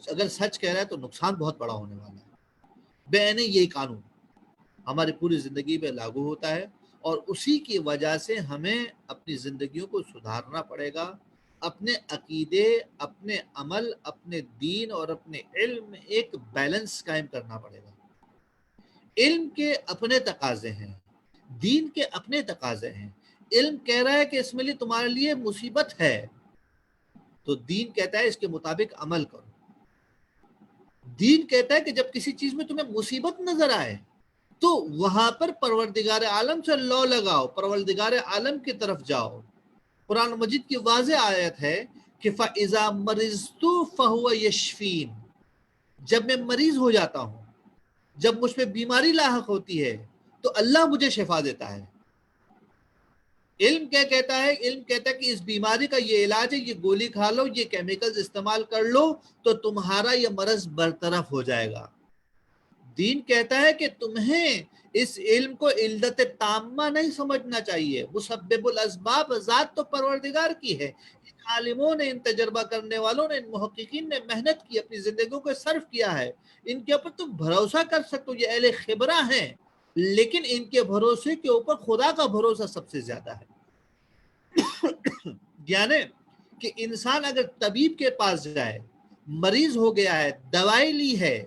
اگر سچ کہہ رہا ہے تو نقصان بہت بڑا ہونے والا ہے۔ بے یہی قانون ہماری پوری زندگی میں لاگو ہوتا ہے، اور اسی کی وجہ سے ہمیں اپنی زندگیوں کو سدھارنا پڑے گا، اپنے عقیدے، اپنے عمل، اپنے دین اور اپنے علم میں ایک بیلنس قائم کرنا پڑے گا۔ علم کے اپنے تقاضے ہیں، دین کے اپنے تقاضے ہیں۔ علم کہہ رہا ہے کہ اس میں لیے تمہارے لیے مصیبت ہے، تو دین کہتا ہے اس کے مطابق عمل کرو۔ دین کہتا ہے کہ جب کسی چیز میں تمہیں مصیبت نظر آئے تو وہاں پر پروردگار عالم سے لو لگاؤ، پروردگار عالم کی طرف جاؤ۔ قرآن مجید کی واضح آیت ہے کہ فَإِذَا مَرِضْتُ فَهُوَ يَشْفِينِ، جب میں مریض ہو جاتا ہوں، جب مجھ پہ بیماری لاحق ہوتی ہے تو اللہ مجھے شفا دیتا ہے۔ علم کیا کہتا ہے؟ علم کہتا ہے کہ اس بیماری کا یہ علاج ہے، یہ گولی کھا لو، یہ کیمیکلز استعمال کر لو تو تمہارا یہ مرض برطرف ہو جائے گا۔ دین کہتا ہے کہ تمہیں اس علم کو علت تامہ نہیں سمجھنا چاہیے، مسبب الاسباب ذات تو پروردگار کی ہے۔ ان عالموں نے، ان تجربہ کرنے والوں نے، ان محققین نے محنت کی، اپنی زندگیوں کو صرف کیا ہے، ان کے اوپر تم بھروسہ کر سکتے ہو، یہ اہل خبرہ ہیں، لیکن ان کے بھروسے کے اوپر خدا کا بھروسہ سب سے زیادہ ہے۔ یعنی کہ انسان اگر طبیب کے پاس جائے، مریض ہو گیا ہے، دوائی لی ہے،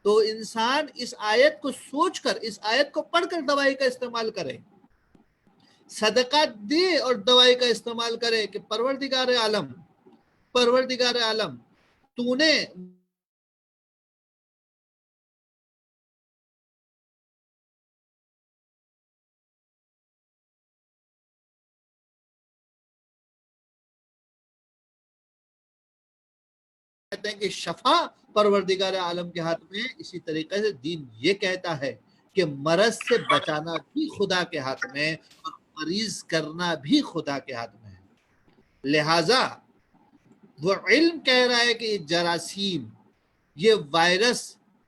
تو انسان اس آیت کو سوچ کر، اس آیت کو پڑھ کر دوائی کا استعمال کرے، صدقہ دے اور دوائی کا استعمال کرے کہ پروردگار عالم، پروردگار عالم تو نے کہتے ہیں کہ شفا پروردگار عالم کے ہاتھ میں ہے۔ اسی طریقے سے دین یہ کہتا ہے کہ مرض سے بچانا بھی خدا کے ہاتھ میں، اور مریض کرنا بھی خدا کے ہاتھ میں ہے۔ لہٰذا وہ علم کہہ رہا ہے کہ یہ جراثیم، یہ وائرس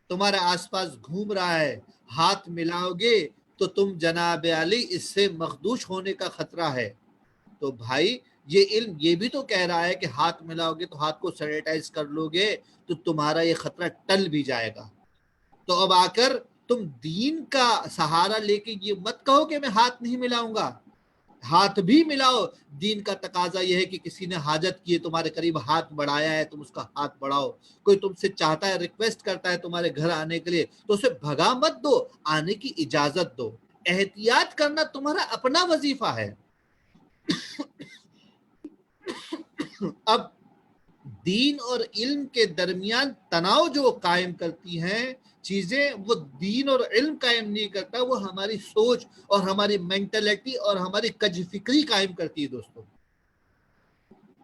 تمہارے آس پاس گھوم رہا ہے، ہاتھ ملاؤ گے تو تم جناب علی اس سے مخدوش ہونے کا خطرہ ہے۔ تو بھائی یہ علم یہ بھی تو کہہ رہا ہے کہ ہاتھ ملاؤ گے تو ہاتھ کو سینیٹائز کر لو گے تو تمہارا یہ خطرہ ٹل بھی جائے گا۔ تو اب آ کر تم دین کا سہارا لے کے یہ مت کہو کہ میں ہاتھ نہیں ملاؤں گا، ہاتھ بھی ملاؤ۔ دین کا تقاضا یہ ہے کہ کسی نے حاجت کی ہے، تمہارے قریب ہاتھ بڑھایا ہے، تم اس کا ہاتھ بڑھاؤ۔ کوئی تم سے چاہتا ہے، ریکویسٹ کرتا ہے تمہارے گھر آنے کے لیے، تو اسے بھگا مت دو، آنے کی اجازت دو۔ احتیاط کرنا تمہارا اپنا وظیفہ ہے۔ اب دین اور علم کے درمیان تناؤ جو قائم کرتی ہیں چیزیں، وہ دین اور علم قائم نہیں کرتا، وہ ہماری سوچ اور ہماری مینٹلٹی اور ہماری کج فکری قائم کرتی ہے۔ دوستو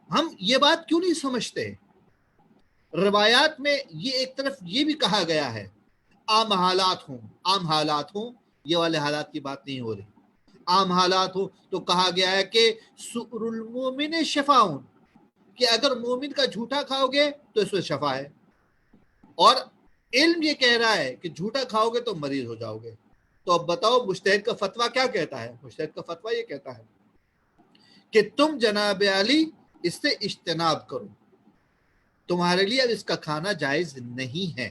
ہم یہ بات کیوں نہیں سمجھتے؟ روایات میں یہ ایک طرف یہ بھی کہا گیا ہے عام حالات ہوں، عام حالات ہوں، یہ والے حالات کی بات نہیں ہو رہی، عام حالات ہوں تو کہا گیا ہے کہ سؤر المومن شفاؤن، کہ اگر مومن کا جھوٹا کھاؤ گے تو اس میں شفا ہے، اور علم یہ کہہ رہا ہے کہ جھوٹا کھاؤ گے تو مریض ہو جاؤ گے۔ تو اب بتاؤ مجتہد کا فتویٰ کیا کہتا ہے؟ مجتہد کا فتویٰ یہ کہتا ہے کہ تم جناب علی اس سے اجتناب کرو، تمہارے لیے اب اس کا کھانا جائز نہیں ہے،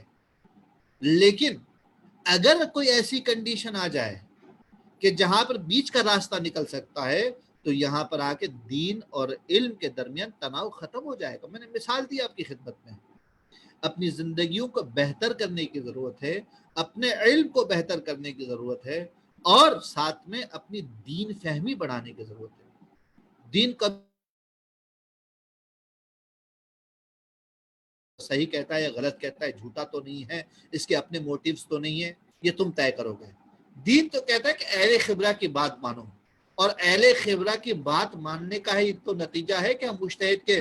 لیکن اگر کوئی ایسی کنڈیشن آ جائے کہ جہاں پر بیچ کا راستہ نکل سکتا ہے تو یہاں پر آ کے دین اور علم کے درمیان تناؤ ختم ہو جائے گا۔ میں نے مثال دی آپ کی خدمت میں، اپنی زندگیوں کو بہتر کرنے کی ضرورت ہے، اپنے علم کو بہتر کرنے کی ضرورت ہے، اور ساتھ میں اپنی دین فہمی بڑھانے کی ضرورت ہے۔ دین کا صحیح کہتا ہے یا غلط کہتا ہے، جھوٹا تو نہیں ہے، اس کے اپنے موٹیوز تو نہیں ہے، یہ تم طے کرو گے۔ دین تو کہتا ہے کہ اہل خبرہ کی بات مانو، اور اہل خبرہ کی بات ماننے کا ہی تو نتیجہ ہے کہ ہم مجتہد کے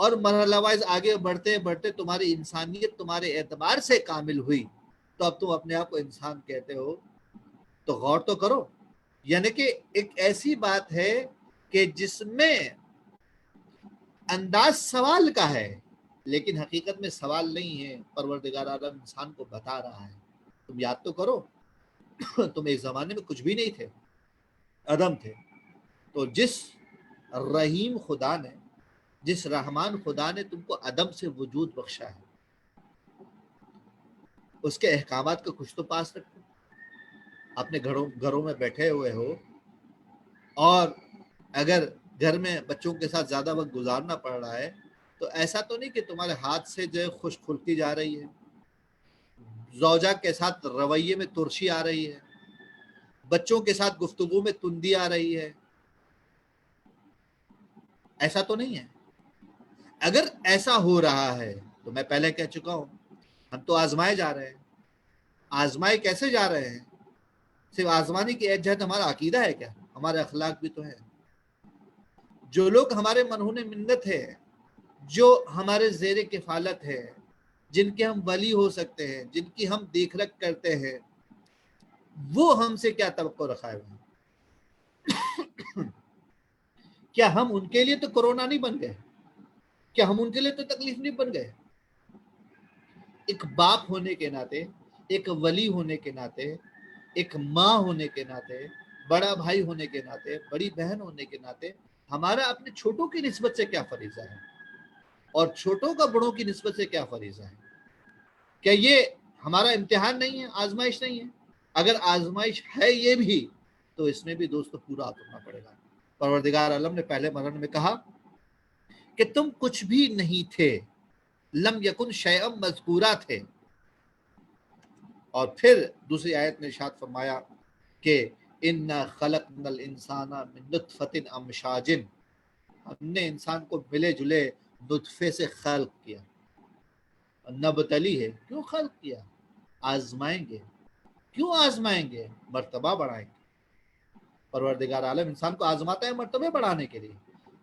اور مرحلہ وائز آگے بڑھتے بڑھتے تمہاری انسانیت تمہارے اعتبار سے کامل ہوئی تو اب تم اپنے آپ کو انسان کہتے ہو، تو غور تو کرو. یعنی کہ ایک ایسی بات ہے کہ جس میں انداز سوال کا ہے لیکن حقیقت میں سوال نہیں ہے. پروردگار عالم انسان کو بتا رہا ہے تم یاد تو کرو تم ایک زمانے میں کچھ بھی نہیں تھے، عدم تھے. تو جس رحیم خدا نے، جس رحمان خدا نے تم کو عدم سے وجود بخشا ہے، اس کے احکامات کا کچھ تو پاس رکھو. اپنے گھروں میں بیٹھے ہوئے ہو اور اگر گھر میں بچوں کے ساتھ زیادہ وقت گزارنا پڑ رہا ہے تو ایسا تو نہیں کہ تمہارے ہاتھ سے جو ہے خوش کھلتی جا رہی ہے، زوجہ کے ساتھ رویے میں ترشی آ رہی ہے، بچوں کے ساتھ گفتگو میں تندی آ رہی ہے. ایسا تو نہیں ہے. اگر ایسا ہو رہا ہے تو میں پہلے کہہ چکا ہوں ہم تو آزمائے جا رہے ہیں. آزمائے کیسے جا رہے ہیں؟ صرف آزمانے کی ایک جہت ہمارا عقیدہ ہے کیا؟ ہمارے اخلاق بھی تو ہے. جو لوگ ہمارے منہون منت ہے، جو ہمارے زیر کفالت ہے، جن کے ہم ولی ہو سکتے ہیں، جن کی ہم دیکھ رکھ کرتے ہیں، وہ ہم سے کیا توقع رکھا ہے؟ کیا ہم ان کے لیے تو کورونا نہیں بن گئے؟ کیا ہم ان کے لیے تو تکلیف نہیں بن گئے؟ ایک باپ ہونے کے ناطے، ایک ولی ہونے کے ناطے، ایک ماں ہونے کے ناطے، بڑا بھائی ہونے کے ناطے، بڑی بہن ہونے کے ناطے ہمارا اپنے چھوٹوں کی نسبت سے کیا فریضہ ہے اور چھوٹوں کا بڑوں کی نسبت سے کیا فریضہ ہے؟ کیا یہ ہمارا امتحان نہیں ہے، آزمائش نہیں ہے؟ اگر آزمائش ہے یہ بھی تو اس میں بھی دوستو پورا اترنا پڑے گا. پروردگار عالم نے پہلے مرحلے میں کہا کہ تم کچھ بھی نہیں تھے، لم یکن شیئم مذکورہ تھے. اور پھر دوسری آیت میں ارشاد فرمایا کہ انا خلقنا الانسان من نطفۃ امشاج، ہم نے انسان کو ملے جلے نطفے سے خلق کیا. نبتلی ہے، کیوں خلق کیا؟ آزمائیں گے. کیوں آزمائیں گے؟ مرتبہ بڑھائیں گے. پروردگار عالم انسان کو آزماتا ہے مرتبے بڑھانے کے لیے.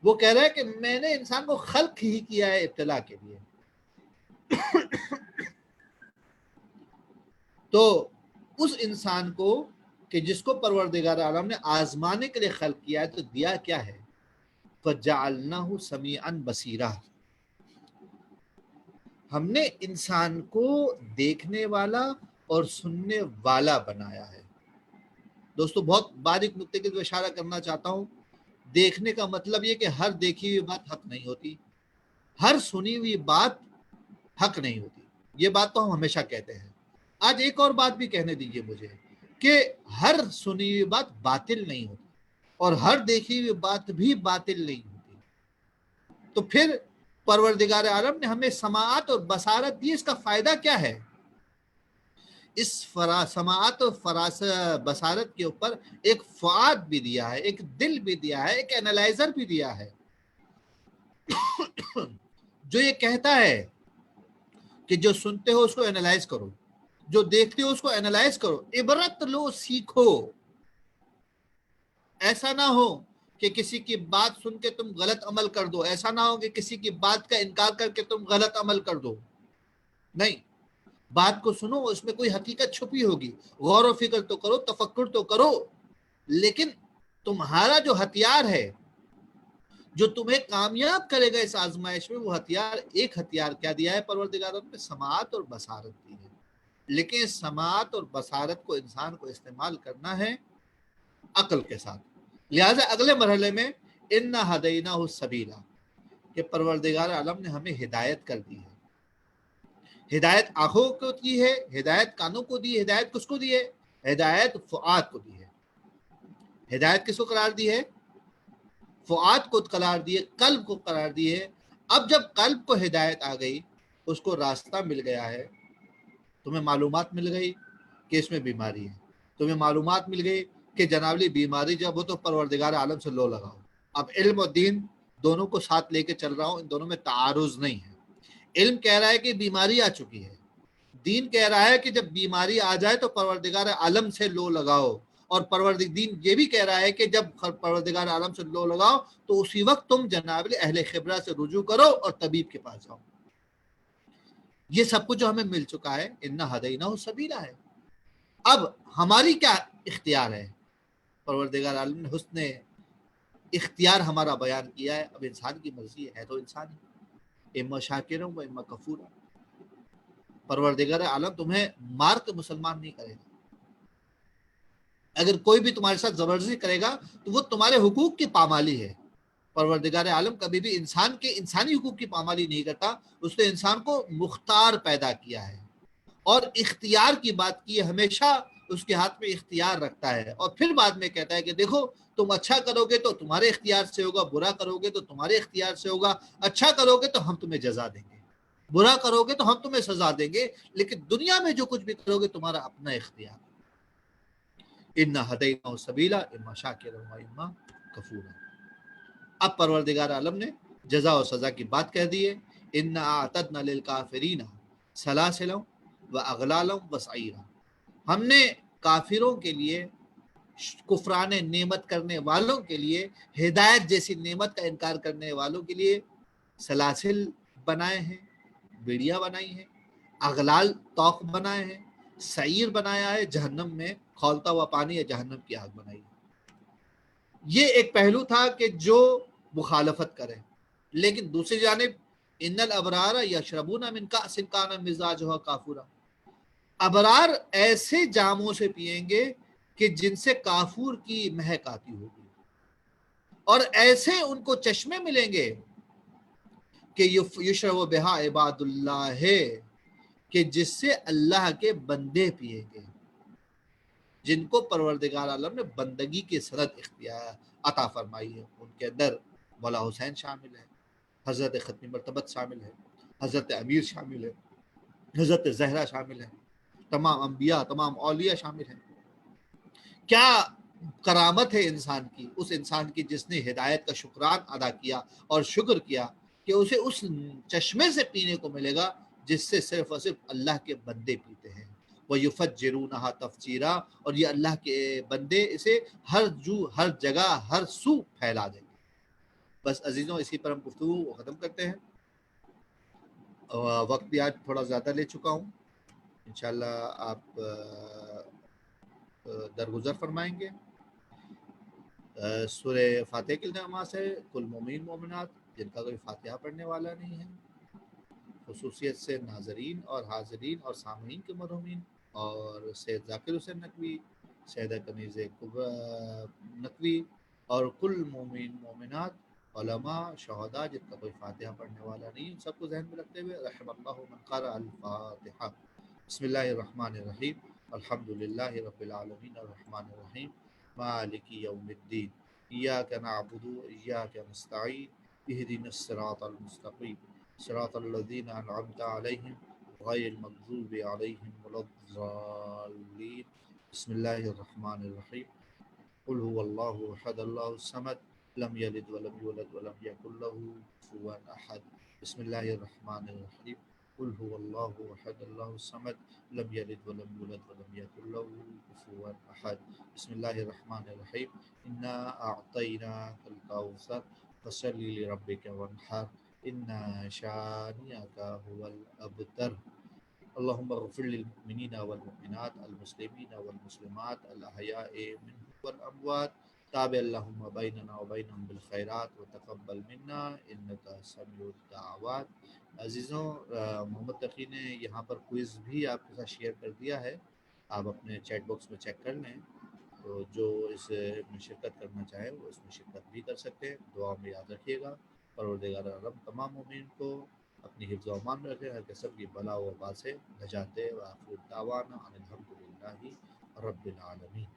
وہ کہہ رہا ہے کہ میں نے انسان کو خلق ہی کیا ہے ابتلا کے لیے. تو اس انسان کو کہ جس کو پروردگار عالم نے آزمانے کے لیے خلق کیا ہے تو دیا کیا ہے؟ فَجَعَلْنَاهُ سَمِيعًا بَصِيرًا، ہم نے انسان کو دیکھنے والا اور سننے والا بنایا ہے. دوستو بہت باریک نقطے کی اشارہ کرنا چاہتا ہوں. دیکھنے کا مطلب یہ کہ ہر دیکھی ہوئی بات حق نہیں ہوتی، ہر سنی ہوئی بات حق نہیں ہوتی. یہ بات تو ہم ہمیشہ کہتے ہیں. آج ایک اور بات بھی کہنے دیجیے مجھے کہ ہر سنی ہوئی بات باطل نہیں ہوتی اور ہر دیکھی ہوئی بات بھی باطل نہیں ہوتی. تو پھر پروردگار عالم نے ہمیں سماعت اور بصارت دی، اس کا فائدہ کیا ہے؟ اس سماعت اور بصارت کے اوپر ایک فؤاد بھی دیا ہے، ایک دل بھی دیا ہے، ایک اینالائزر بھی دیا ہے جو یہ کہتا ہے کہ جو سنتے ہو اس کو اینالائز کرو، جو دیکھتے ہو اس کو اینالائز کرو، عبرت لو، سیکھو. ایسا نہ ہو کہ کسی کی بات سن کے تم غلط عمل کر دو، ایسا نہ ہو کہ کسی کی بات کا انکار کر کے تم غلط عمل کر دو. نہیں، بات کو سنو، اس میں کوئی حقیقت چھپی ہوگی، غور و فکر تو کرو، تفکر تو کرو. لیکن تمہارا جو ہتھیار ہے جو تمہیں کامیاب کرے گا اس آزمائش میں، وہ ہتھیار، ایک ہتھیار کیا دیا ہے پروردگار نے؟ سماعت اور بصارت دی ہے. لیکن سماعت اور بصارت کو انسان کو استعمال کرنا ہے عقل کے ساتھ. لہٰذا اگلے مرحلے میں انا ہدیناہ السبیل، کہ پروردگار عالم نے ہمیں ہدایت کر دی ہے. ہدایت آنکھوں کو دی ہے، ہدایت کانوں کو دی ہے. ہدایت کس کو دی ہے؟ ہدایت فؤاد کو دی ہے. ہدایت کس کو قرار دی ہے؟ فؤاد کو قرار دی ہے، قلب کو قرار دی ہے. اب جب قلب کو ہدایت آ گئی، اس کو راستہ مل گیا ہے، تمہیں معلومات مل گئی کہ اس میں بیماری ہے، تمہیں معلومات مل گئی کہ جنابلی بیماری جب ہو تو پروردگار عالم سے لو لگاؤ. اب علم اور دین دونوں کو ساتھ لے کے چل رہا ہوں، ان دونوں میں تعارض نہیں ہے. علم کہہ رہا ہے کہ بیماری آ چکی ہے، دین کہہ رہا ہے کہ جب بیماری آ جائے تو پروردگار عالم سے لو لگاؤ. اور پروردگار دین یہ بھی کہہ رہا ہے کہ جب پروردگار عالم سے لو لگاؤ تو اسی وقت تم جناب اہل خبرہ سے رجوع کرو اور طبیب کے پاس جاؤ. یہ سب کچھ جو ہمیں مل چکا ہے، انا ہدینہ سبیلا ہے. اب ہماری کیا اختیار ہے؟ پروردگار عالم نے حسن اختیار ہمارا بیان کیا ہے. اب انسان کی مرضی ہے تو انسان ہی، اما شاکر و اما کفور. پروردگار عالم تمہیں مار کے مسلمان نہیں کرے گا. اگر کوئی بھی تمہارے ساتھ زبردستی کرے گا تو وہ تمہارے حقوق کی پامالی ہے. پروردگار عالم کبھی بھی انسان کے انسانی حقوق کی پامالی نہیں کرتا. اس نے انسان کو مختار پیدا کیا ہے اور اختیار کی بات کی، ہمیشہ اس کے ہاتھ میں اختیار رکھتا ہے. اور پھر بعد میں کہتا ہے کہ دیکھو تم اچھا کرو گے تو تمہارے اختیار سے ہوگا، برا کرو گے تو تمہارے اختیار سے ہوگا. اچھا کرو گے تو ہم تمہیں جزا دیں گے، برا کرو گے تو ہم تمہیں سزا دیں گے، لیکن دنیا میں جو کچھ بھی کرو گے تمہارا اپنا اختیار. انا ہدینہ سبیلا اما شاکرا و اما کفورا. اب پروردگار عالم نے جزا و سزا کی بات کہہ دی ہے. انا اعتدنا للکافرین سلاسلا و اغلالا و سعیرا. ہم نے کافروں کے لیے، کفران نعمت کرنے والوں کے لیے، ہدایت جیسی نعمت کا انکار کرنے والوں کے لیے سلاسل بنائے ہیں، بیڑیاں بنائی ہیں، اغلال توق بنائے ہیں، سعیر بنایا ہے، جہنم میں کھولتا ہوا پانی یا جہنم کی آگ بنائی ہے. یہ ایک پہلو تھا کہ جو مخالفت کرے. لیکن دوسری جانب ان الابرار یشربون من کأس کان مزاجها کافورا. ابرار ایسے جاموں سے پیئیں گے کہ جن سے کافور کی مہک آتی ہوگی، اور ایسے ان کو چشمے ملیں گے کہ یشرب بہا عباد اللہ ہے، کہ جس سے اللہ کے بندے پیئیں گے، جن کو پروردگار عالم نے بندگی کی سند اختیار عطا فرمائی ہے. ان کے اندر مولا حسین شامل ہے، حضرت ختمی مرتبت شامل ہے، حضرت امیر شامل ہے، حضرت زہرا شامل ہے، تمام انبیاء، تمام اولیاء شامل ہیں. کیا کرامت ہے انسان کی، اس انسان کی جس نے ہدایت کا شکران ادا کیا اور شکر کیا کہ اسے اس چشمے سے پینے کو ملے گا جس سے صرف اور صرف اللہ کے بندے پیتے ہیں. وَيُفَجِّرُونَهَا تَفْجِيرًا. اور یہ اللہ کے بندے اسے ہر جگہ ہر سو پھیلا دیں گے. بس عزیزوں، اسی پر ہم گفتگو کو ختم کرتے ہیں. وقت بھی آج تھوڑا زیادہ لے چکا ہوں. انشاءاللہ آپ درگزر فرمائیں گے. سورہ فاتحہ کی نماز ہے. کل مومن مومنات جن کا کوئی فاتحہ پڑھنے والا نہیں ہے، خصوصیت سے ناظرین اور حاضرین اور سامعین کے مرحومین، اور سید ذاکر حسین نقوی، سیدہ کنیز نقوی، اور کل مومن مومنات، علماء، شہداء جن کا کوئی فاتحہ پڑھنے والا نہیں، ان سب کو ذہن میں رکھتے ہوئے رحم اللہ من قرأ الفاتحہ. بسم اللہ الرحمن الرحیم. الحمد للہ رب العالمین الرحمن الرحیم مالک یوم الدین. ایاک نعبد و ایاک نستعین. اہدنا الصراط المستقیم صراط الذین انعمت علیہم غیر المغضوب علیہم ولا الضالین. بسم اللہ الرحمن الرحیم. قل هو اللہ احد اللہ الصمد لم یلد ولم یولد ولم یکن له کفوا احد. بسم اللہ الرحمن الرحیم. قل هو اللہ احد اللہ الصمد لم یلد ولم یولد ولم یکن له کفوا احد. بسم اللہ الرحمن الرحیم. انا اعطیناک الکوثر فصل لربک وانحر ان شانئک هو الابتر. اللهم اغفر للمؤمنين والمؤمنات المسلمين والمسلمات الأحياء منهم والأموات. تابع اللهم بيننا وبينهم بالخيرات وتقبل منا إنك سميع الدعوات. عزیزوں، محمد تقی نے یہاں پر کوئز بھی آپ کے ساتھ شیئر کر دیا ہے، آپ اپنے چیٹ باکس میں چیک کر لیں. تو جو اس میں شرکت کرنا چاہے وہ اس میں شرکت بھی کر سکتے ہیں. دعا میں یاد رکھیے گا. پروردگار عالم تمام مومنین کو اپنی حفظ و امان میں رکھے، ہر قسم کی بلا و وبا سے نجات دے. وآخر دعوانا ان الحمد للہ رب العالمین.